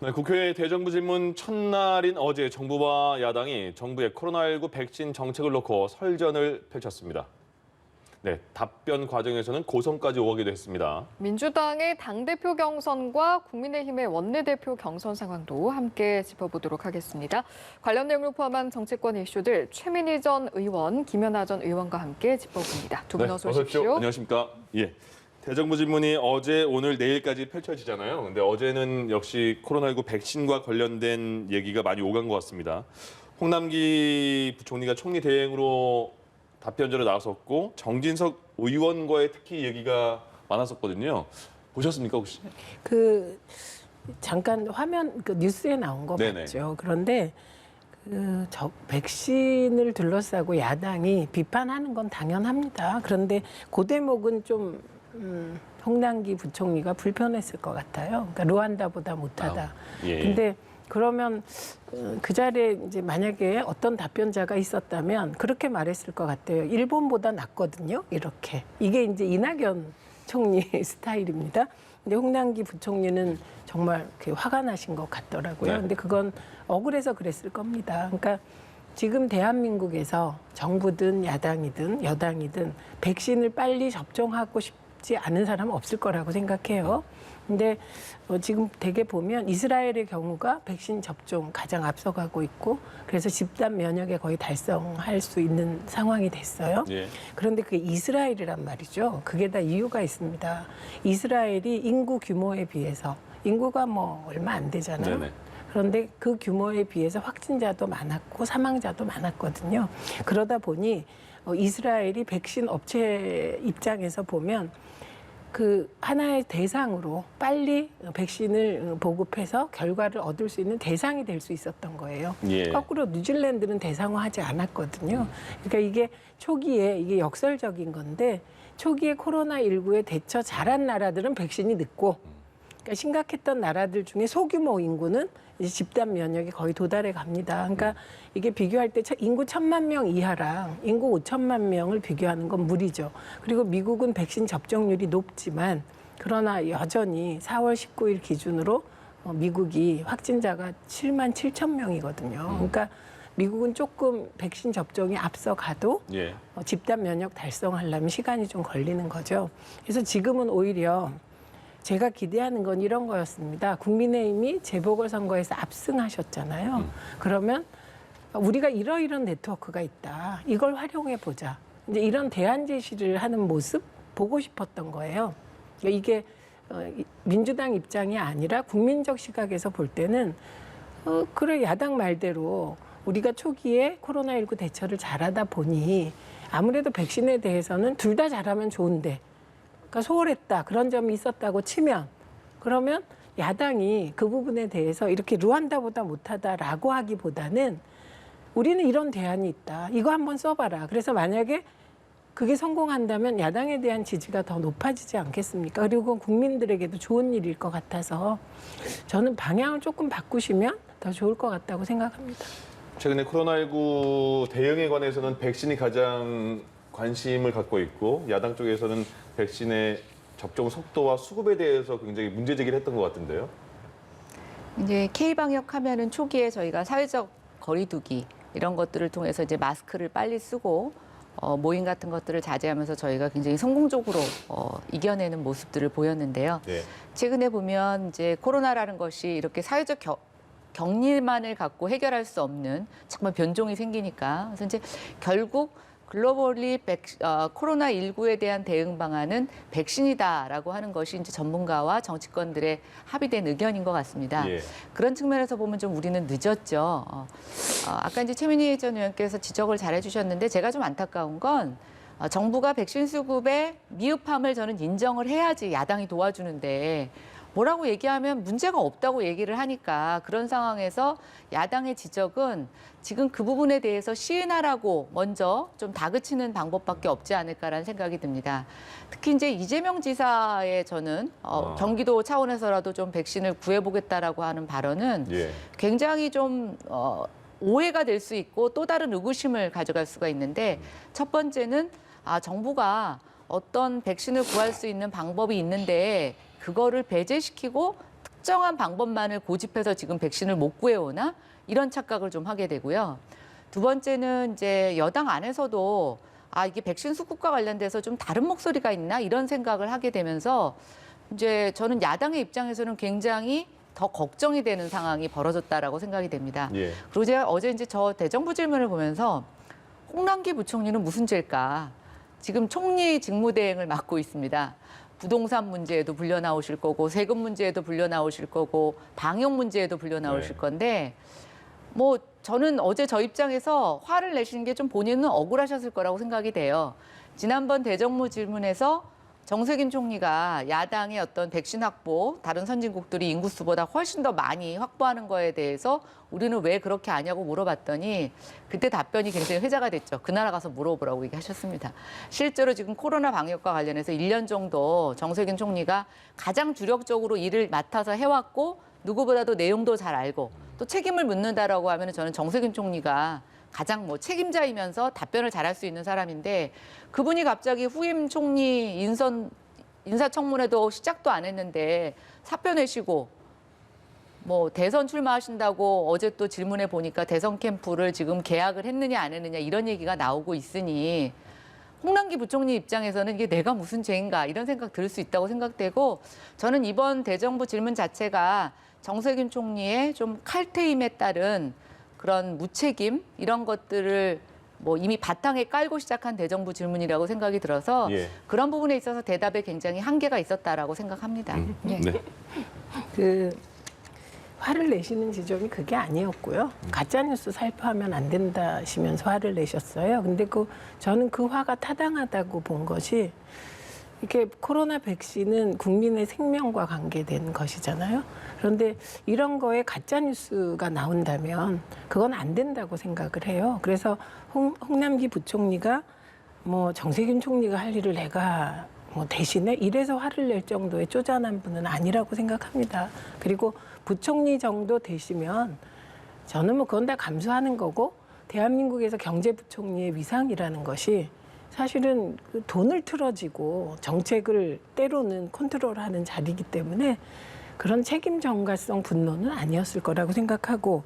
네, 국회 대정부 질문 첫날인 어제 정부와 야당이 정부의 코로나19 백신 정책을 놓고 설전을 펼쳤습니다. 네, 답변 과정에서는 고성까지 오가기도 했습니다. 민주당의 당대표 경선과 국민의힘의 원내대표 경선 상황도 함께 짚어보도록 하겠습니다. 관련 내용을 포함한 정치권 이슈들 최민희 전 의원, 김연아 전 의원과 함께 짚어봅니다. 두 분 어서 오십시오. 안녕하십니까? 예. 대정부 질문이 어제, 오늘, 내일까지 펼쳐지잖아요. 근데 어제는 역시 코로나19 백신과 관련된 얘기가 많이 오간 것 같습니다. 홍남기 부총리가 총리 대행으로 답변자로 나섰고 정진석 의원과의 특히 얘기가 많았었거든요. 보셨습니까 혹시? 잠깐 화면 뉴스에 나온 거 네네. 맞죠? 그런데 백신을 둘러싸고 야당이 비판하는 건 당연합니다. 그런데 그 대목은 좀 홍남기 부총리가 불편했을 것 같아요. 그러니까 루안다보다 못하다. 예. 근데 그러면 그 자리에 이제 만약에 어떤 답변자가 있었다면 그렇게 말했을 것 같아요. 일본보다 낫거든요. 이렇게. 이게 이제 이낙연 총리 스타일입니다. 근데 홍남기 부총리는 정말 화가 나신 것 같더라고요. 네. 근데 그건 억울해서 그랬을 겁니다. 그러니까 지금 대한민국에서 정부든 야당이든 여당이든 백신을 빨리 접종하고 싶지 않은 사람은 없을 거라고 생각해요. 근데 지금 대개 보면 이스라엘의 경우가 백신 접종 가장 앞서가고 있고 그래서 집단 면역에 거의 달성할 수 있는 상황이 됐어요. 예. 그런데 그게 이스라엘이란 말이죠. 그게 다 이유가 있습니다. 이스라엘이 인구 규모에 비해서 인구가 뭐 얼마 안 되잖아요. 네네. 그런데 그 규모에 비해서 확진자도 많았고 사망자도 많았거든요. 그러다 보니 이스라엘이 백신 업체 입장에서 보면 그 하나의 대상으로 빨리 백신을 보급해서 결과를 얻을 수 있는 대상이 될 수 있었던 거예요. 예. 거꾸로 뉴질랜드는 대상화하지 않았거든요. 그러니까 이게 초기에 이게 역설적인 건데 초기에 코로나19에 대처 잘한 나라들은 백신이 늦고 그러니까 심각했던 나라들 중에 소규모 인구는 이제 집단 면역이 거의 도달해 갑니다. 그러니까 이게 비교할 때 인구 1,000만 명 이하랑 인구 5천만 명을 비교하는 건 무리죠. 그리고 미국은 백신 접종률이 높지만 그러나 여전히 4월 19일 기준으로 미국이 확진자가 7만 7천 명이거든요. 그러니까 미국은 조금 백신 접종이 앞서가도 예. 집단 면역 달성하려면 시간이 좀 걸리는 거죠. 그래서 지금은 오히려 제가 기대하는 건 이런 거였습니다. 국민의힘이 재보궐선거에서 압승하셨잖아요. 그러면 우리가 이러이런 네트워크가 있다. 이걸 활용해 보자. 이제 이런 대안 제시를 하는 모습 보고 싶었던 거예요. 그러니까 이게 민주당 입장이 아니라 국민적 시각에서 볼 때는 그래 야당 말대로 우리가 초기에 코로나19 대처를 잘하다 보니 아무래도 백신에 대해서는 둘 다 잘하면 좋은데 그러니까 소홀했다. 그런 점이 있었다고 치면 그러면 야당이 그 부분에 대해서 이렇게 루안다보다 못하다라고 하기보다는 우리는 이런 대안이 있다. 이거 한번 써봐라. 그래서 만약에 그게 성공한다면 야당에 대한 지지가 더 높아지지 않겠습니까? 그리고 국민들에게도 좋은 일일 것 같아서 저는 방향을 조금 바꾸시면 더 좋을 것 같다고 생각합니다. 최근에 코로나19 대응에 관해서는 백신이 가장 관심을 갖고 있고 야당 쪽에서는 백신의 접종 속도와 수급에 대해서 굉장히 문제 제기를 했던 것 같은데요. 이제 K방역 하면은 초기에 저희가 사회적 거리두기 이런 것들을 통해서 이제 마스크를 빨리 쓰고 모임 같은 것들을 자제하면서 저희가 굉장히 성공적으로 이겨내는 모습들을 보였는데요. 네. 최근에 보면 이제 코로나라는 것이 이렇게 사회적 격리만을 갖고 해결할 수 없는 정말 변종이 생기니까 그래서 이제 결국 글로벌리 코로나19에 대한 대응 방안은 백신이다라고 하는 것이 이제 전문가와 정치권들의 합의된 의견인 것 같습니다. 예. 그런 측면에서 보면 좀 우리는 늦었죠. 아까 이제 최민희 전 의원께서 지적을 잘 해주셨는데 제가 좀 안타까운 건 정부가 백신 수급에 미흡함을 저는 인정을 해야지 야당이 도와주는데 뭐라고 얘기하면 문제가 없다고 얘기를 하니까 그런 상황에서 야당의 지적은 지금 그 부분에 대해서 시인하라고 먼저 좀 다그치는 방법밖에 없지 않을까라는 생각이 듭니다. 특히 이제 이재명 지사의 저는 경기도 차원에서라도 좀 백신을 구해보겠다라고 하는 발언은 예. 굉장히 좀 오해가 될 수 있고 또 다른 의구심을 가져갈 수가 있는데 첫 번째는 정부가 어떤 백신을 구할 수 있는 방법이 있는데 그거를 배제시키고 특정한 방법만을 고집해서 지금 백신을 못 구해오나 이런 착각을 좀 하게 되고요. 두 번째는 이제 여당 안에서도 이게 백신 수급과 관련돼서 좀 다른 목소리가 있나 이런 생각을 하게 되면서 이제 저는 야당의 입장에서는 굉장히 더 걱정이 되는 상황이 벌어졌다라고 생각이 됩니다. 예. 그리고 제가 어제 이제 저 대정부 질문을 보면서 홍남기 부총리는 무슨 죄일까? 지금 총리 직무대행을 맡고 있습니다. 부동산 문제에도 불려 나오실 거고 세금 문제에도 불려 나오실 거고 방역 문제에도 불려 나오실 네. 건데 뭐 저는 어제 저 입장에서 화를 내시는 게 좀 본인은 억울하셨을 거라고 생각이 돼요. 지난번 대정부 질문에서 정세균 총리가 야당의 어떤 백신 확보, 다른 선진국들이 인구수보다 훨씬 더 많이 확보하는 거에 대해서 우리는 왜 그렇게 하냐고 물어봤더니 그때 답변이 굉장히 회자가 됐죠. 그 나라 가서 물어보라고 얘기하셨습니다. 실제로 지금 코로나 방역과 관련해서 1년 정도 정세균 총리가 가장 주력적으로 일을 맡아서 해왔고 누구보다도 내용도 잘 알고 또 책임을 묻는다라고 하면 저는 정세균 총리가 가장 뭐 책임자이면서 답변을 잘할 수 있는 사람인데 그분이 갑자기 후임 총리 인사청문회도 시작도 안 했는데 사표 내시고 뭐 대선 출마하신다고 어제 또 질문해 보니까 대선 캠프를 지금 계약을 했느냐 안 했느냐 이런 얘기가 나오고 있으니 홍남기 부총리 입장에서는 이게 내가 무슨 죄인가 이런 생각 들 수 있다고 생각되고 저는 이번 대정부 질문 자체가 정세균 총리의 좀 칼퇴임에 따른 그런 무책임 이런 것들을 뭐 이미 바탕에 깔고 시작한 대정부 질문이라고 생각이 들어서 예. 그런 부분에 있어서 대답에 굉장히 한계가 있었다라고 생각합니다. 예. 네. 그 화를 내시는 지점이 그게 아니었고요. 가짜 뉴스 살포하면 안 된다시면서 화를 내셨어요. 근데 저는 그 화가 타당하다고 본 것이 이렇게 코로나 백신은 국민의 생명과 관계된 것이잖아요. 그런데 이런 거에 가짜 뉴스가 나온다면 그건 안 된다고 생각을 해요. 그래서 홍남기 부총리가 뭐 정세균 총리가 할 일을 내가 뭐 대신에 이래서 화를 낼 정도의 쪼잔한 분은 아니라고 생각합니다. 그리고 부총리 정도 되시면 저는 뭐 그건 다 감수하는 거고 대한민국에서 경제부총리의 위상이라는 것이 사실은 그 돈을 틀어지고 정책을 때로는 컨트롤하는 자리이기 때문에 그런 책임 전가성 분노는 아니었을 거라고 생각하고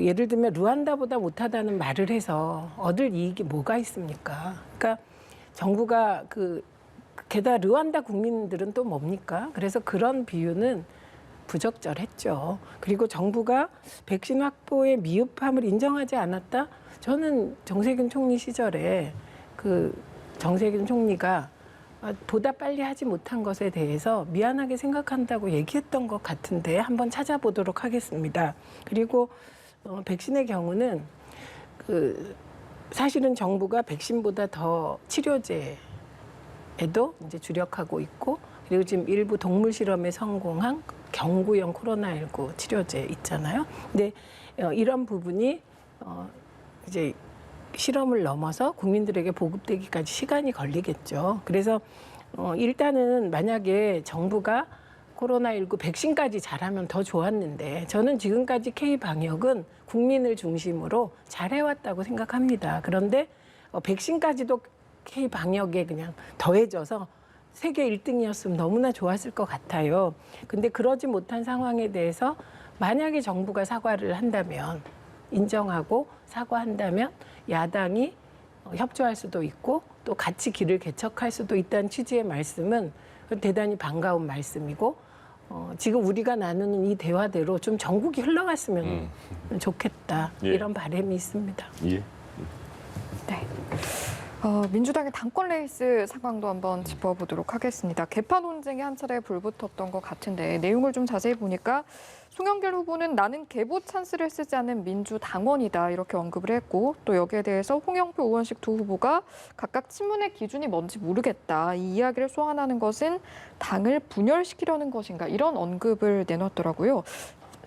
예를 들면 루안다보다 못하다는 말을 해서 얻을 이익이 뭐가 있습니까? 그러니까 정부가 게다가 루안다 국민들은 또 뭡니까? 그래서 그런 비유는 부적절했죠. 그리고 정부가 백신 확보의 미흡함을 인정하지 않았다? 저는 정세균 총리 시절에 정세균 총리가 보다 빨리 하지 못한 것에 대해서 미안하게 생각한다고 얘기했던 것 같은데 한번 찾아보도록 하겠습니다. 그리고 백신의 경우는 사실은 정부가 백신보다 더 치료제에도 이제 주력하고 있고 그리고 지금 일부 동물 실험에 성공한 경구용 코로나19 치료제 있잖아요. 근데 이런 부분이 이제 실험을 넘어서 국민들에게 보급되기까지 시간이 걸리겠죠. 그래서 일단은 만약에 정부가 코로나19 백신까지 잘하면 더 좋았는데 저는 지금까지 K방역은 국민을 중심으로 잘해왔다고 생각합니다. 그런데 백신까지도 K방역에 그냥 더해져서 세계 1등이었으면 너무나 좋았을 것 같아요. 근데 그러지 못한 상황에 대해서 만약에 정부가 사과를 한다면 인정하고 사과한다면 야당이 협조할 수도 있고 또 같이 길을 개척할 수도 있다는 취지의 말씀은 대단히 반가운 말씀이고 지금 우리가 나누는 이 대화대로 좀 전국이 흘러갔으면 좋겠다 예. 이런 바람이 있습니다. 예. 네. 민주당의 당권 레이스 상황도 한번 짚어보도록 하겠습니다. 개파 논쟁이 한 차례 불붙었던 것 같은데 내용을 좀 자세히 보니까 송영길 후보는 나는 계보 찬스를 쓰지 않는 민주당원이다 이렇게 언급을 했고 또 여기에 대해서 홍영표, 우원식 두 후보가 각각 친문의 기준이 뭔지 모르겠다. 이 이야기를 소환하는 것은 당을 분열시키려는 것인가 이런 언급을 내놨더라고요.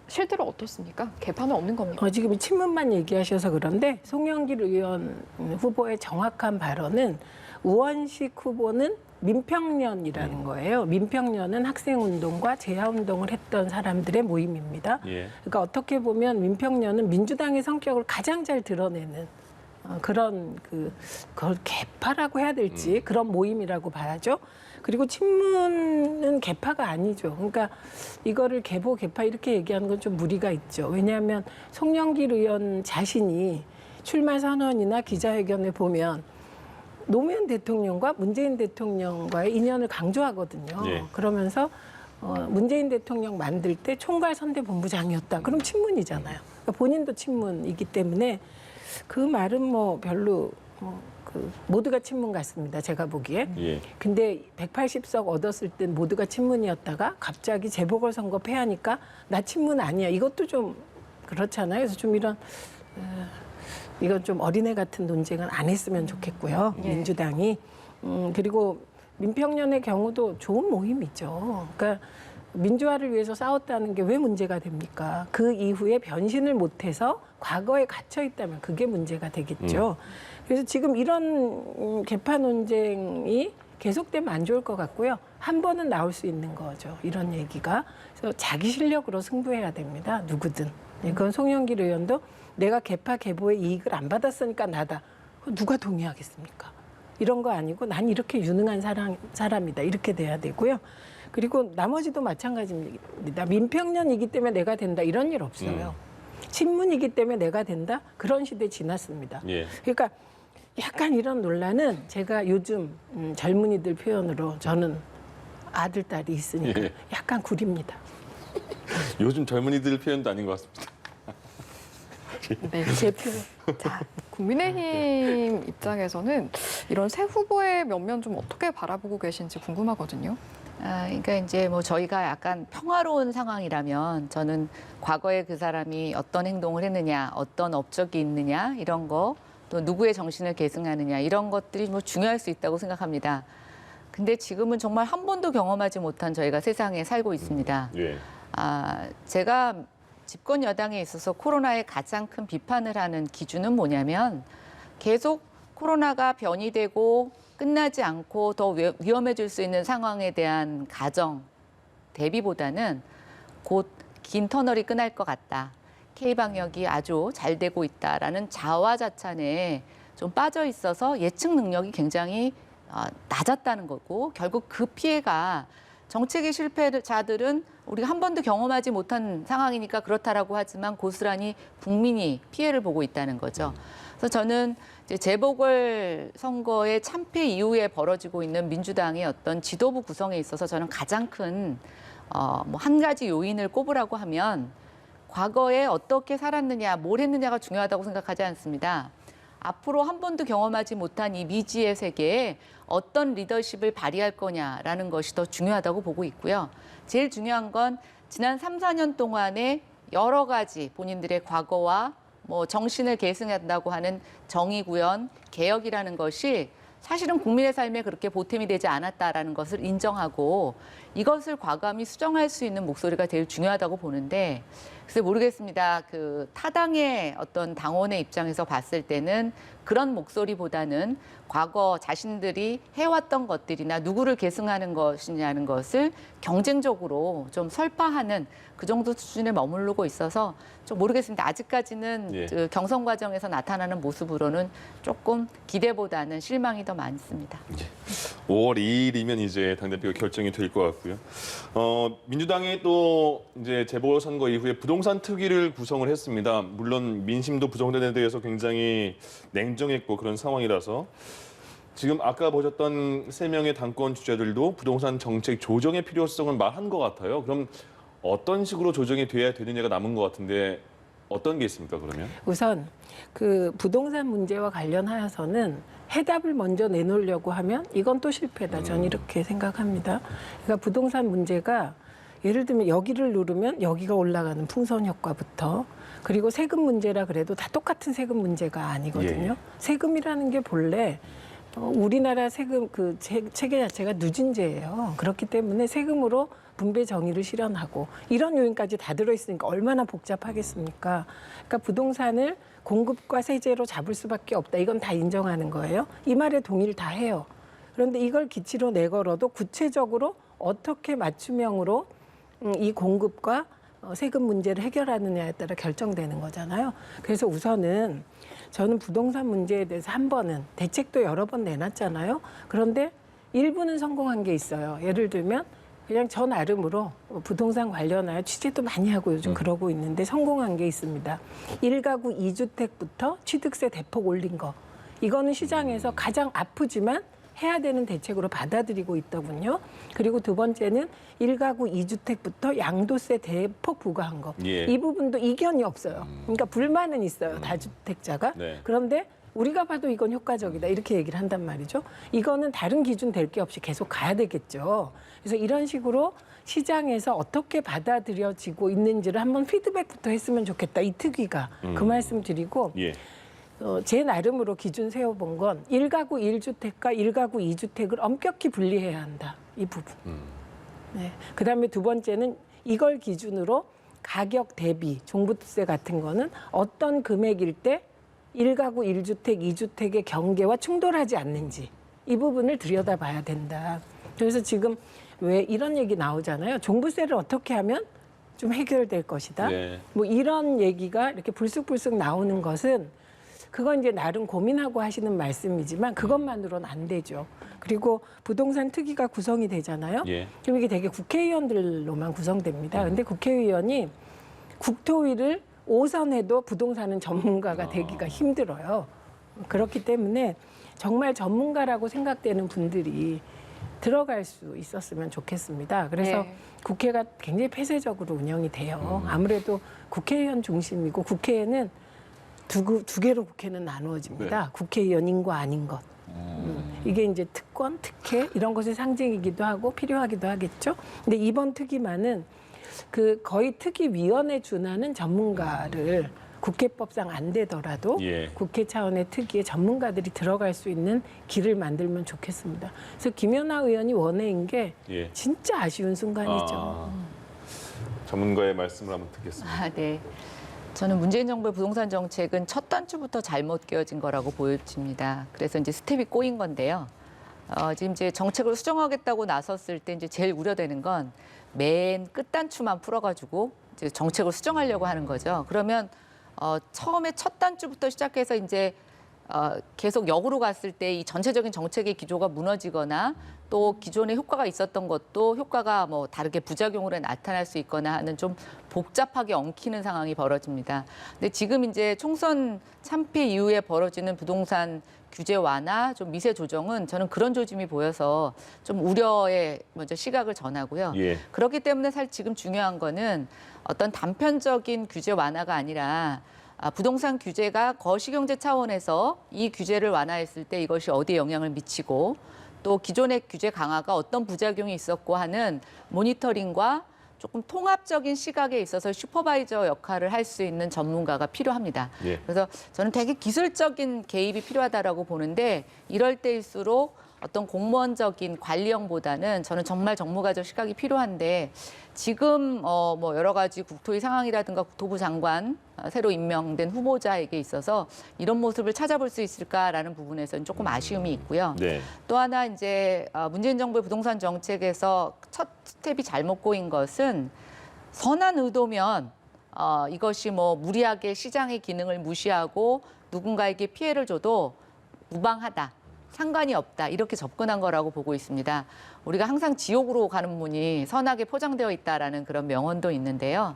실제로 어떻습니까? 개파는 없는 겁니까? 지금 친문만 얘기하셔서 그런데 송영길 의원 후보의 정확한 발언은 우원식 후보는 민평련이라는 거예요. 민평련은 학생운동과 재하운동을 했던 사람들의 모임입니다. 예. 그러니까 어떻게 보면 민평련은 민주당의 성격을 가장 잘 드러내는 그런 그걸 개파라고 해야 될지 그런 모임이라고 봐야죠. 그리고 친문은 개파가 아니죠. 그러니까 이거를 개보 개파 이렇게 얘기하는 건 좀 무리가 있죠. 왜냐하면 송영길 의원 자신이 출마 선언이나 기자회견에 보면 노무현 대통령과 문재인 대통령과의 인연을 강조하거든요. 예. 그러면서 문재인 대통령 만들 때 총괄 선대본부장이었다. 그럼 친문이잖아요. 그러니까 본인도 친문이기 때문에 그 말은 뭐 별로 모두가 친문 같습니다. 제가 보기에. 예. 근데 180석 얻었을 땐 모두가 친문이었다가 갑자기 재보궐선거 패하니까 나 친문 아니야. 이것도 좀 그렇잖아요. 그래서 좀 이건 좀 어린애 같은 논쟁은 안 했으면 좋겠고요. 예. 민주당이. 그리고 민평년의 경우도 좋은 모임이죠. 그러니까 민주화를 위해서 싸웠다는 게 왜 문제가 됩니까? 그 이후에 변신을 못해서 과거에 갇혀 있다면 그게 문제가 되겠죠. 그래서 지금 이런 개파 논쟁이 계속되면 안 좋을 것 같고요. 한 번은 나올 수 있는 거죠. 이런 얘기가. 그래서 자기 실력으로 승부해야 됩니다. 누구든. 네, 그건 송영길 의원도 내가 개파 개보의 이익을 안 받았으니까 나다. 그거 누가 동의하겠습니까? 이런 거 아니고 난 이렇게 유능한 사람이다. 이렇게 돼야 되고요. 그리고 나머지도 마찬가지입니다. 민평년이기 때문에 내가 된다. 이런 일 없어요. 친문이기 때문에 내가 된다. 그런 시대 지났습니다. 예. 그러니까 약간 이런 논란은 제가 요즘 젊은이들 표현으로 저는 아들, 딸이 있으니까 예. 약간 구립니다. 요즘 젊은이들 표현도 아닌 것 같습니다. 네. 제 표현. 자, 국민의힘 입장에서는 이런 새 후보의 면면 좀 어떻게 바라보고 계신지 궁금하거든요. 그러니까 이제 뭐 저희가 약간 평화로운 상황이라면 저는 과거에 그 사람이 어떤 행동을 했느냐, 어떤 업적이 있느냐 이런 거, 또 누구의 정신을 계승하느냐 이런 것들이 뭐 중요할 수 있다고 생각합니다. 근데 지금은 정말 한 번도 경험하지 못한 저희가 세상에 살고 있습니다. 예. 제가 집권 여당에 있어서 코로나의 가장 큰 비판을 하는 기준은 뭐냐면 계속 코로나가 변이되고 끝나지 않고 더 위험해질 수 있는 상황에 대한 가정 대비보다는 곧 긴 터널이 끝날 것 같다. K방역이 아주 잘 되고 있다라는 자화자찬에 좀 빠져 있어서 예측 능력이 굉장히 낮았다는 거고 결국 그 피해가 정책의 실패자들은 우리가 한 번도 경험하지 못한 상황이니까 그렇다라고 하지만 고스란히 국민이 피해를 보고 있다는 거죠. 그래서 저는 이제 재보궐 선거의 참패 이후에 벌어지고 있는 민주당의 어떤 지도부 구성에 있어서 저는 가장 큰 뭐 한 가지 요인을 꼽으라고 하면 과거에 어떻게 살았느냐, 뭘 했느냐가 중요하다고 생각하지 않습니다. 앞으로 한 번도 경험하지 못한 이 미지의 세계에 어떤 리더십을 발휘할 거냐라는 것이 더 중요하다고 보고 있고요. 제일 중요한 건 지난 3, 4년 동안에 여러 가지 본인들의 과거와 뭐 정신을 계승한다고 하는 정의 구현, 개혁이라는 것이 사실은 국민의 삶에 그렇게 보탬이 되지 않았다라는 것을 인정하고 이것을 과감히 수정할 수 있는 목소리가 제일 중요하다고 보는데 글쎄 모르겠습니다. 그 타당의 어떤 당원의 입장에서 봤을 때는 그런 목소리보다는 과거 자신들이 해왔던 것들이나 누구를 계승하는 것이냐는 것을 경쟁적으로 좀 설파하는 그 정도 수준에 머무르고 있어서 좀 모르겠습니다. 아직까지는 예. 그 경선 과정에서 나타나는 모습으로는 조금 기대보다는 실망이 더 많습니다. 5월 2일이면 이제 당대표가 결정이 될 것 같고요. 민주당이 또 이제 재보궐선거 이후에 부동산 특위를 구성을 했습니다. 물론 민심도 부동산에 대해서 굉장히 냉정했고 그런 상황이라서 지금 아까 보셨던 3명의 당권 주자들도 부동산 정책 조정의 필요성을 말한 것 같아요. 그럼 어떤 식으로 조정이 돼야 되느냐가 남은 것 같은데 어떤 게 있습니까, 그러면? 우선 그 부동산 문제와 관련하여서는 해답을 먼저 내놓으려고 하면 이건 또 실패다. 전 이렇게 생각합니다. 그러니까 부동산 문제가 예를 들면 여기를 누르면 여기가 올라가는 풍선 효과부터 그리고 세금 문제라 그래도 다 똑같은 세금 문제가 아니거든요. 예. 세금이라는 게 본래 우리나라 세금 그 체계 자체가 누진제예요. 그렇기 때문에 세금으로 분배 정의를 실현하고 이런 요인까지 다 들어있으니까 얼마나 복잡하겠습니까? 그러니까 부동산을 공급과 세제로 잡을 수밖에 없다. 이건 다 인정하는 거예요. 이 말에 동의를 다 해요. 그런데 이걸 기치로 내걸어도 구체적으로 어떻게 맞춤형으로 이 공급과 세금 문제를 해결하느냐에 따라 결정되는 거잖아요. 그래서 우선은 저는 부동산 문제에 대해서 한 번은 대책도 여러 번 내놨잖아요. 그런데 일부는 성공한 게 있어요. 예를 들면 그냥 저 나름으로 부동산 관련하여 취재도 많이 하고 요즘 그러고 있는데 성공한 게 있습니다. 1가구 2주택부터 취득세 대폭 올린 거. 이거는 시장에서 가장 아프지만 해야 되는 대책으로 받아들이고 있더군요. 그리고 두 번째는 1가구 2주택부터 양도세 대폭 부과한 거. 예. 이 부분도 이견이 없어요. 그러니까 불만은 있어요. 다주택자가. 네. 그런데 우리가 봐도 이건 효과적이다 이렇게 얘기를 한단 말이죠. 이거는 다른 기준 될 게 없이 계속 가야 되겠죠. 그래서 이런 식으로 시장에서 어떻게 받아들여지고 있는지를 한번 피드백부터 했으면 좋겠다. 이 특위가 그 말씀 드리고 예. 제 나름으로 기준 세워본 건 1가구 1주택과 1가구 2주택을 엄격히 분리해야 한다. 이 부분. 네. 그다음에 두 번째는 이걸 기준으로 가격 대비 종부세 같은 거는 어떤 금액일 때 1가구 1주택, 2주택의 경계와 충돌하지 않는지 이 부분을 들여다봐야 된다. 그래서 지금 왜 이런 얘기 나오잖아요. 종부세를 어떻게 하면 좀 해결될 것이다. 네. 뭐 이런 얘기가 이렇게 불쑥불쑥 나오는 것은 그건 이제 나름 고민하고 하시는 말씀이지만 그것만으로는 안 되죠. 그리고 부동산 특위가 구성이 되잖아요. 예. 그럼 이게 되게 국회의원들로만 구성됩니다. 근데 국회의원이 국토위를 5선에도 부동산은 전문가가 되기가 힘들어요. 그렇기 때문에 정말 전문가라고 생각되는 분들이 들어갈 수 있었으면 좋겠습니다. 그래서 네. 국회가 굉장히 폐쇄적으로 운영이 돼요. 아무래도 국회의원 중심이고 국회에는 두 개로 국회는 나누어집니다. 국회의원인과 아닌 것. 이게 이제 특권, 특혜 이런 것의 상징이기도 하고 필요하기도 하겠죠. 근데 이번 특위만은 그 거의 특위위원회 준하는 전문가를 국회법상 안 되더라도 예. 국회 차원의 특위에 전문가들이 들어갈 수 있는 길을 만들면 좋겠습니다. 그래서 김연아 의원이 원해인 게 예. 진짜 아쉬운 순간이죠. 아, 전문가의 말씀을 한번 듣겠습니다. 아, 네. 저는 문재인 정부의 부동산 정책은 첫 단추부터 잘못 끼워진 거라고 보여집니다. 그래서 이제 스텝이 꼬인 건데요. 지금 이제 정책을 수정하겠다고 나섰을 때 이제 제일 우려되는 건 맨 끝 단추만 풀어가지고 이제 정책을 수정하려고 하는 거죠. 그러면 처음에 첫 단추부터 시작해서 이제 계속 역으로 갔을 때 이 전체적인 정책의 기조가 무너지거나 또 기존에 효과가 있었던 것도 효과가 뭐 다르게 부작용으로 나타날 수 있거나 하는 좀 복잡하게 엉키는 상황이 벌어집니다. 근데 지금 이제 총선 참패 이후에 벌어지는 부동산 규제 완화, 좀 미세 조정은 저는 그런 조짐이 보여서 좀 우려의 먼저 시각을 전하고요. 예. 그렇기 때문에 사실 지금 중요한 거는 어떤 단편적인 규제 완화가 아니라 부동산 규제가 거시경제 차원에서 이 규제를 완화했을 때 이것이 어디에 영향을 미치고 또 기존의 규제 강화가 어떤 부작용이 있었고 하는 모니터링과 조금 통합적인 시각에 있어서 슈퍼바이저 역할을 할 수 있는 전문가가 필요합니다. 예. 그래서 저는 되게 기술적인 개입이 필요하다라고 보는데 이럴 때일수록 어떤 공무원적인 관리형보다는 저는 정말 전문가적 시각이 필요한데 지금 뭐 여러 가지 국토위 상황이라든가 국토부 장관 새로 임명된 후보자에게 있어서 이런 모습을 찾아볼 수 있을까라는 부분에서는 조금 아쉬움이 있고요. 네. 또 하나 이제 문재인 정부의 부동산 정책에서 첫 스텝이 잘못 꼬인 것은 선한 의도면 이것이 뭐 무리하게 시장의 기능을 무시하고 누군가에게 피해를 줘도 무방하다. 상관이 없다. 이렇게 접근한 거라고 보고 있습니다. 우리가 항상 지옥으로 가는 문이 선하게 포장되어 있다라는 그런 명언도 있는데요.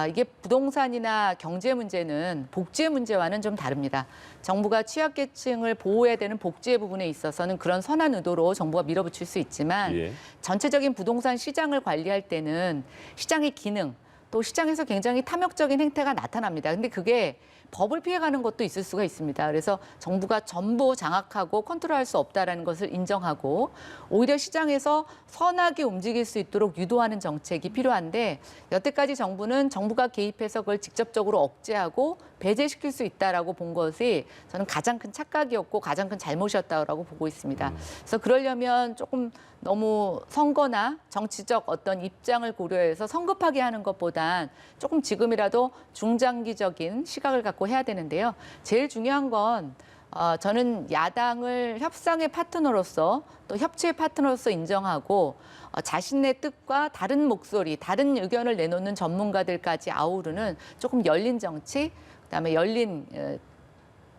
이게 부동산이나 경제 문제는 복지의 문제와는 좀 다릅니다. 정부가 취약계층을 보호해야 되는 복지의 부분에 있어서는 그런 선한 의도로 정부가 밀어붙일 수 있지만 예. 전체적인 부동산 시장을 관리할 때는 시장의 기능, 또 시장에서 굉장히 탐욕적인 행태가 나타납니다. 근데 그게 법을 피해가는 것도 있을 수가 있습니다. 그래서 정부가 전부 장악하고 컨트롤할 수 없다라는 것을 인정하고 오히려 시장에서 선하게 움직일 수 있도록 유도하는 정책이 필요한데 여태까지 정부는 정부가 개입해서 그걸 직접적으로 억제하고 배제시킬 수 있다라고 본 것이 저는 가장 큰 착각이었고 가장 큰 잘못이었다고 보고 있습니다. 그래서 그러려면 조금 너무 선거나 정치적 어떤 입장을 고려해서 성급하게 하는 것보단 조금 지금이라도 중장기적인 시각을 갖고 해야 되는데요. 제일 중요한 건 저는 야당을 협상의 파트너로서 또 협치의 파트너로서 인정하고 자신의 뜻과 다른 목소리, 다른 의견을 내놓는 전문가들까지 아우르는 조금 열린 정치, 그다음에 열린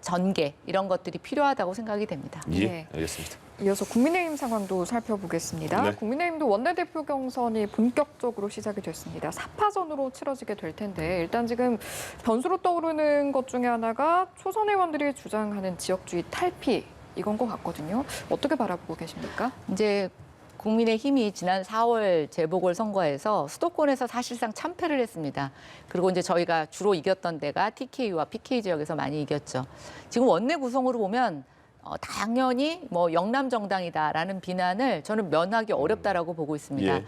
전개 이런 것들이 필요하다고 생각이 됩니다. 예, 네. 알겠습니다. 이어서 국민의힘 상황도 살펴보겠습니다. 네. 국민의힘도 원내대표 경선이 본격적으로 시작이 됐습니다. 4파전으로 치러지게 될 텐데 일단 지금 변수로 떠오르는 것 중에 하나가 초선 의원들이 주장하는 지역주의 탈피 이건 것 같거든요. 어떻게 바라보고 계십니까? 이제 국민의힘이 지난 4월 재보궐선거에서 수도권에서 사실상 참패를 했습니다. 그리고 이제 저희가 주로 이겼던 데가 TK와 PK 지역에서 많이 이겼죠. 지금 원내 구성으로 보면 당연히 뭐 영남 정당이다라는 비난을 저는 면하기 어렵다라고 보고 있습니다. 예.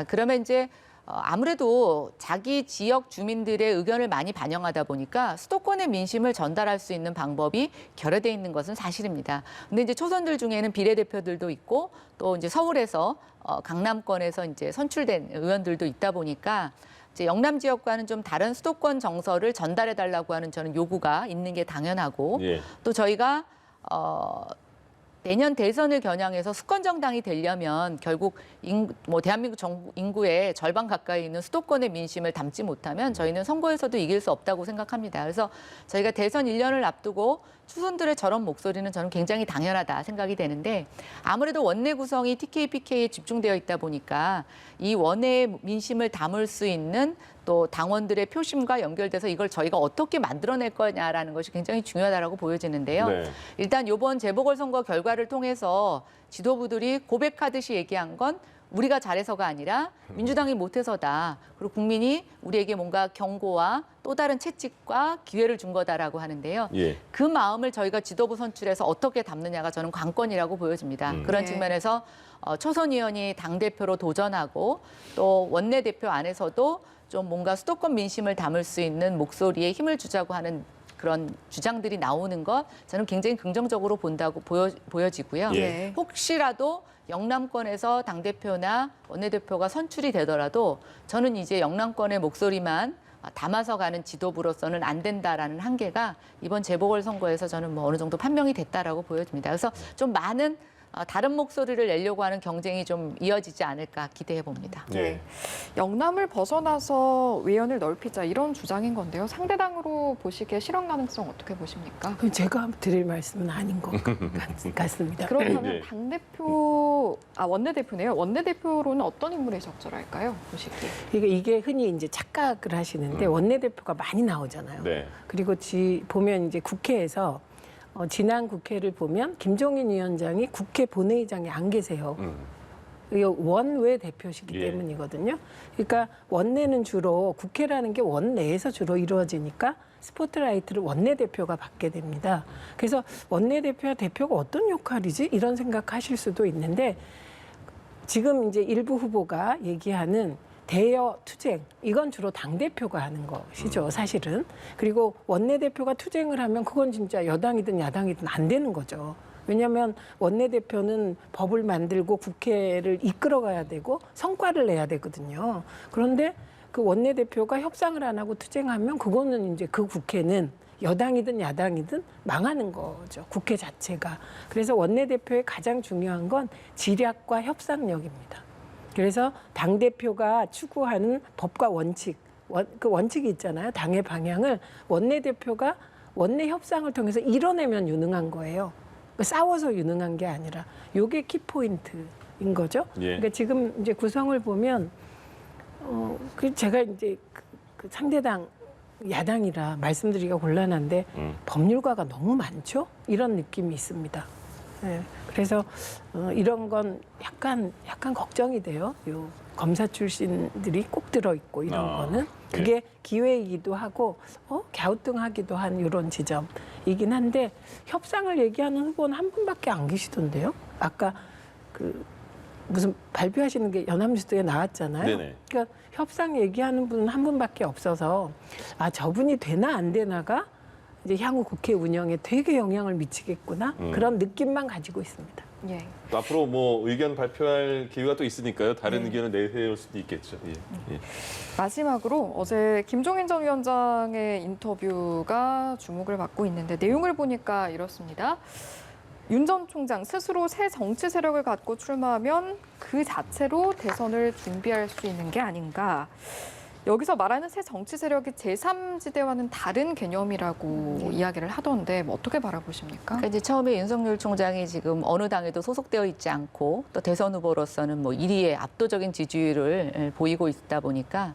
그러면 이제 아무래도 자기 지역 주민들의 의견을 많이 반영하다 보니까 수도권의 민심을 전달할 수 있는 방법이 결여돼 있는 것은 사실입니다. 근데 이제 초선들 중에는 비례대표들도 있고 또 이제 서울에서 강남권에서 이제 선출된 의원들도 있다 보니까 이제 영남 지역과는 좀 다른 수도권 정서를 전달해 달라고 하는 저는 요구가 있는 게 당연하고 예. 또 저희가 내년 대선을 겨냥해서 수권 정당이 되려면 결국 대한민국 인구의 절반 가까이 있는 수도권의 민심을 담지 못하면 저희는 선거에서도 이길 수 없다고 생각합니다. 그래서 저희가 대선 1년을 앞두고 초선들의 저런 목소리는 저는 굉장히 당연하다 생각이 되는데 아무래도 원내 구성이 TK, PK에 집중되어 있다 보니까 이 원내 민심을 담을 수 있는 또 당원들의 표심과 연결돼서 이걸 저희가 어떻게 만들어낼 거냐라는 것이 굉장히 중요하다고 보여지는데요. 네. 일단 이번 재보궐선거 결과를 통해서 지도부들이 고백하듯이 얘기한 건 우리가 잘해서가 아니라 민주당이 못해서다. 그리고 국민이 우리에게 뭔가 경고와 또 다른 채찍과 기회를 준 거다라고 하는데요. 예. 그 마음을 저희가 지도부 선출해서 어떻게 담느냐가 저는 관건이라고 보여집니다. 그런 네. 측면에서 초선 의원이 당대표로 도전하고 또 원내대표 안에서도 좀 뭔가 수도권 민심을 담을 수 있는 목소리에 힘을 주자고 하는 그런 주장들이 나오는 것 저는 굉장히 긍정적으로 본다고 보여지고요. 예. 혹시라도 영남권에서 당대표나 원내대표가 선출이 되더라도 저는 이제 영남권의 목소리만 담아서 가는 지도부로서는 안 된다라는 한계가 이번 재보궐선거에서 저는 뭐 어느 정도 판명이 됐다라고 보여집니다. 그래서 좀 많은 다른 목소리를 내려고 하는 경쟁이 좀 이어지지 않을까 기대해 봅니다. 예. 영남을 벗어나서 외연을 넓히자 이런 주장인 건데요. 상대당으로 보시기에 실현 가능성 어떻게 보십니까? 그럼 제가 드릴 말씀은 아닌 것 같습니다. 그렇다면 네. 원내대표네요. 원내대표로는 어떤 인물이 적절할까요? 보시기에. 그러니까 이게 흔히 이제 착각을 하시는데 원내대표가 많이 나오잖아요. 네. 그리고 보면 이제 국회에서 지난 국회를 보면 김종인 위원장이 국회 본회의장에 안 계세요. 이게 원외 대표시기 예. 때문이거든요. 그러니까 원내는 주로 국회라는 게 원내에서 주로 이루어지니까 스포트라이트를 원내대표가 받게 됩니다. 그래서 원내대표와 대표가 어떤 역할이지? 이런 생각하실 수도 있는데 지금 이제 일부 후보가 얘기하는 대여 투쟁 이건 주로 당대표가 하는 것이죠, 사실은. 그리고 원내대표가 투쟁을 하면 그건 진짜 여당이든 야당이든 안 되는 거죠. 왜냐하면 원내대표는 법을 만들고 국회를 이끌어가야 되고 성과를 내야 되거든요. 그런데 그 원내대표가 협상을 안 하고 투쟁하면 그거는 이제 그 국회는 여당이든 야당이든 망하는 거죠, 국회 자체가. 그래서 원내대표의 가장 중요한 건 지략과 협상력입니다. 그래서 당대표가 추구하는 법과 원칙, 그 원칙이 있잖아요. 당의 방향을 원내대표가 원내 협상을 통해서 이뤄내면 유능한 거예요. 싸워서 유능한 게 아니라 이게 키포인트인 거죠. 예. 그러니까 지금 이제 구성을 보면 제가 이제 그 상대당 야당이라 말씀드리기가 곤란한데 법률가가 너무 많죠. 이런 느낌이 있습니다. 네. 그래서 이런 건 약간 걱정이 돼요. 요 검사 출신들이 꼭 들어 있고 이런 거는 그게 기회이기도 하고 갸우뚱하기도 한 이런 지점이긴 한데 협상을 얘기하는 후보는 한 분밖에 안 계시던데요. 아까 그 무슨 발표하시는 게 연합뉴스에 나왔잖아요. 네네. 그러니까 협상 얘기하는 분은 한 분밖에 없어서 저분이 되나 안 되나가 이제 향후 국회 운영에 되게 영향을 미치겠구나 그런 느낌만 가지고 있습니다. 예. 또 앞으로 뭐 의견 발표할 기회가 또 있으니까요. 다른 의견을 내세울 수도 있겠죠. 예. 예. 마지막으로 어제 김종인 전 위원장의 인터뷰가 주목을 받고 있는데 내용을 보니까 이렇습니다. 윤 전 총장 스스로 새 정치 세력을 갖고 출마하면 그 자체로 대선을 준비할 수 있는 게 아닌가. 여기서 말하는 새 정치 세력이 제3지대와는 다른 개념이라고 이야기를 하던데 뭐 어떻게 바라보십니까? 그러니까 이제 처음에 윤석열 총장이 지금 어느 당에도 소속되어 있지 않고 또 대선 후보로서는 뭐 1위의 압도적인 지지율을 보이고 있다 보니까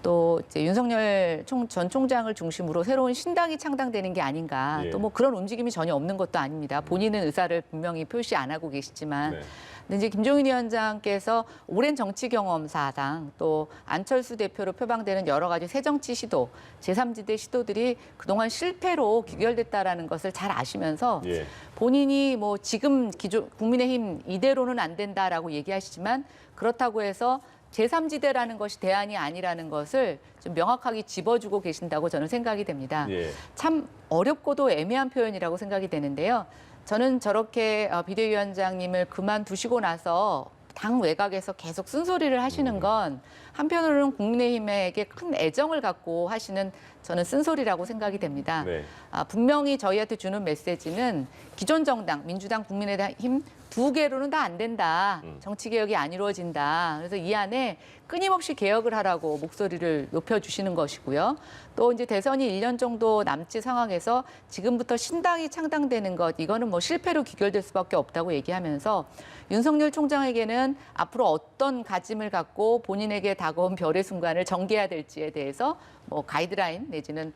또 이제 윤석열 전 총장을 중심으로 새로운 신당이 창당되는 게 아닌가. 예. 또 뭐 그런 움직임이 전혀 없는 것도 아닙니다. 본인은 의사를 분명히 표시 안 하고 계시지만. 네. 근데 이제 김종인 위원장께서 오랜 정치 경험사상 또 안철수 대표로 표방되는 여러 가지 새정치 시도, 제3지대 시도들이 그동안 실패로 귀결됐다라는 것을 잘 아시면서 예. 본인이 뭐 지금 기존 국민의힘 이대로는 안 된다라고 얘기하시지만 그렇다고 해서 제3지대라는 것이 대안이 아니라는 것을 좀 명확하게 짚어주고 계신다고 저는 생각이 됩니다. 예. 참 어렵고도 애매한 표현이라고 생각이 되는데요. 저는 저렇게 비대위원장님을 그만두시고 나서 당 외곽에서 계속 쓴소리를 하시는 건 한편으로는 국민의힘에게 큰 애정을 갖고 하시는 저는 쓴소리라고 생각이 됩니다. 네. 분명히 저희한테 주는 메시지는 기존 정당, 민주당, 국민의힘 두 개로는 다 안 된다. 정치개혁이 안 이루어진다. 그래서 이 안에 끊임없이 개혁을 하라고 목소리를 높여주시는 것이고요. 또 이제 대선이 1년 정도 남지 상황에서 지금부터 신당이 창당되는 것, 이거는 뭐 실패로 귀결될 수밖에 없다고 얘기하면서 윤석열 총장에게는 앞으로 어떤 가짐을 갖고 본인에게 다가온 별의 순간을 전개해야 될지에 대해서 뭐 가이드라인 내지는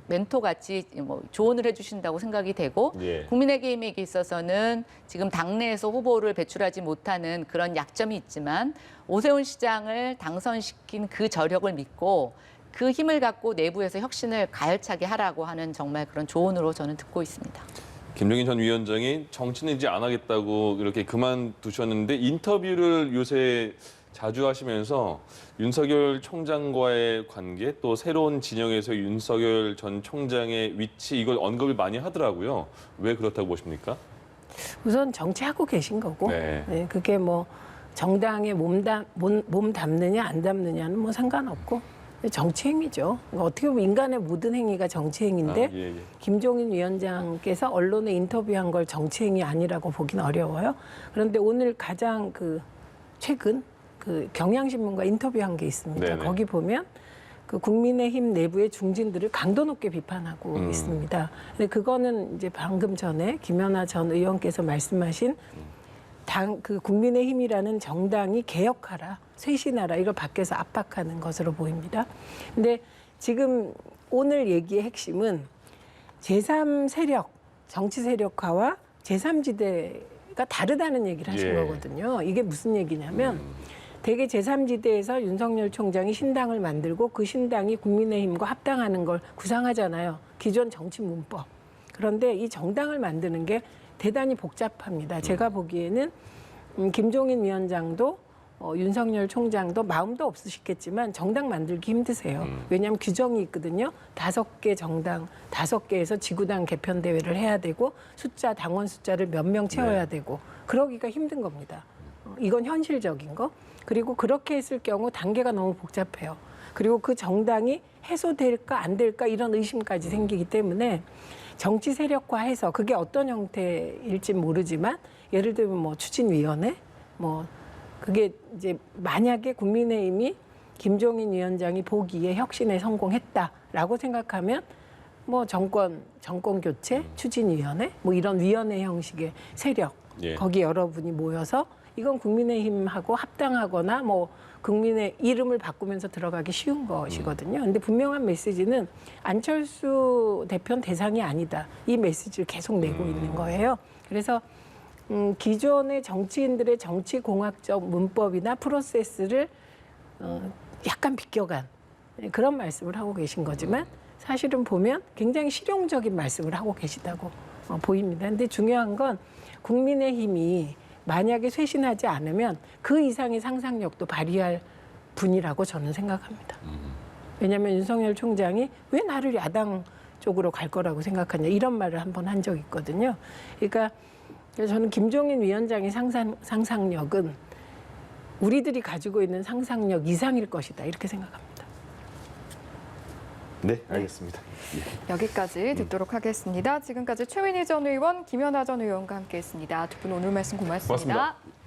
멘토같이 뭐 조언을 해주신다고 생각이 되고 예. 국민의힘에게 있어서는 지금 당내에서 후보를 배출하지 못하는 그런 약점이 있지만 오세훈 시장을 당선시킨 그 저력을 믿고 그 힘을 갖고 내부에서 혁신을 가열차게 하라고 하는 정말 그런 조언으로 저는 듣고 있습니다. 김종인 전 위원장이 정치는 이제 안 하겠다고 이렇게 그만두셨는데 인터뷰를 요새 자주 하시면서 윤석열 총장과의 관계 또 새로운 진영에서 윤석열 전 총장의 위치 이걸 언급을 많이 하더라고요. 왜 그렇다고 보십니까? 우선 정치하고 계신 거고 네. 네, 그게 뭐 정당에 몸 담느냐 안 담느냐는 뭐 상관없고 정치 행위죠. 그러니까 어떻게 보면 인간의 모든 행위가 정치 행위인데 예, 예. 김종인 위원장께서 언론에 인터뷰한 걸 정치 행위 아니라고 보긴 어려워요. 그런데 오늘 가장 최근 경향신문과 인터뷰한 게 있습니다. 네네. 거기 보면 그 국민의힘 내부의 중진들을 강도 높게 비판하고 있습니다. 근데 그거는 이제 방금 전에 김연아 전 의원께서 말씀하신 국민의힘이라는 정당이 개혁하라, 쇄신하라 이걸 밖에서 압박하는 것으로 보입니다. 근데 지금 오늘 얘기의 핵심은 제3세력, 정치 세력화와 제3지대가 다르다는 얘기를 하신 예. 거거든요. 이게 무슨 얘기냐면 대개 제3지대에서 윤석열 총장이 신당을 만들고 그 신당이 국민의힘과 합당하는 걸 구상하잖아요. 기존 정치 문법. 그런데 이 정당을 만드는 게 대단히 복잡합니다. 제가 보기에는 김종인 위원장도 윤석열 총장도 마음도 없으시겠지만 정당 만들기 힘드세요. 왜냐하면 규정이 있거든요. 5개 정당, 5개에서 지구당 개편 대회를 해야 되고 당원 숫자를 몇 명 채워야 되고 그러기가 힘든 겁니다. 이건 현실적인 거. 그리고 그렇게 했을 경우 단계가 너무 복잡해요. 그리고 그 정당이 해소될까 안 될까 이런 의심까지 생기기 때문에 정치 세력화해서 그게 어떤 형태일지 모르지만 예를 들면 뭐 추진위원회 그게 이제 만약에 국민의힘이 김종인 위원장이 보기에 혁신에 성공했다라고 생각하면 뭐 정권 교체, 추진위원회 이런 위원회 형식의 세력 예. 거기 여러분이 모여서 이건 국민의힘하고 합당하거나 국민의 이름을 바꾸면서 들어가기 쉬운 것이거든요. 근데 분명한 메시지는 안철수 대표는 대상이 아니다. 이 메시지를 계속 내고 있는 거예요. 그래서 기존의 정치인들의 정치공학적 문법이나 프로세스를 약간 비껴간 그런 말씀을 하고 계신 거지만 사실은 보면 굉장히 실용적인 말씀을 하고 계시다고 보입니다. 근데 중요한 건 국민의힘이 만약에 쇄신하지 않으면 그 이상의 상상력도 발휘할 분이라고 저는 생각합니다. 왜냐하면 윤석열 총장이 왜 나를 야당 쪽으로 갈 거라고 생각하냐 이런 말을 한번 한 적이 있거든요. 그러니까 그래서 저는 김종인 위원장의 상상력은 우리들이 가지고 있는 상상력 이상일 것이다 이렇게 생각합니다. 네, 알겠습니다. 여기까지 듣도록 하겠습니다. 지금까지 최민희 전 의원, 김연아 전 의원과 함께했습니다. 두 분 오늘 말씀 고맙습니다. 고맙습니다.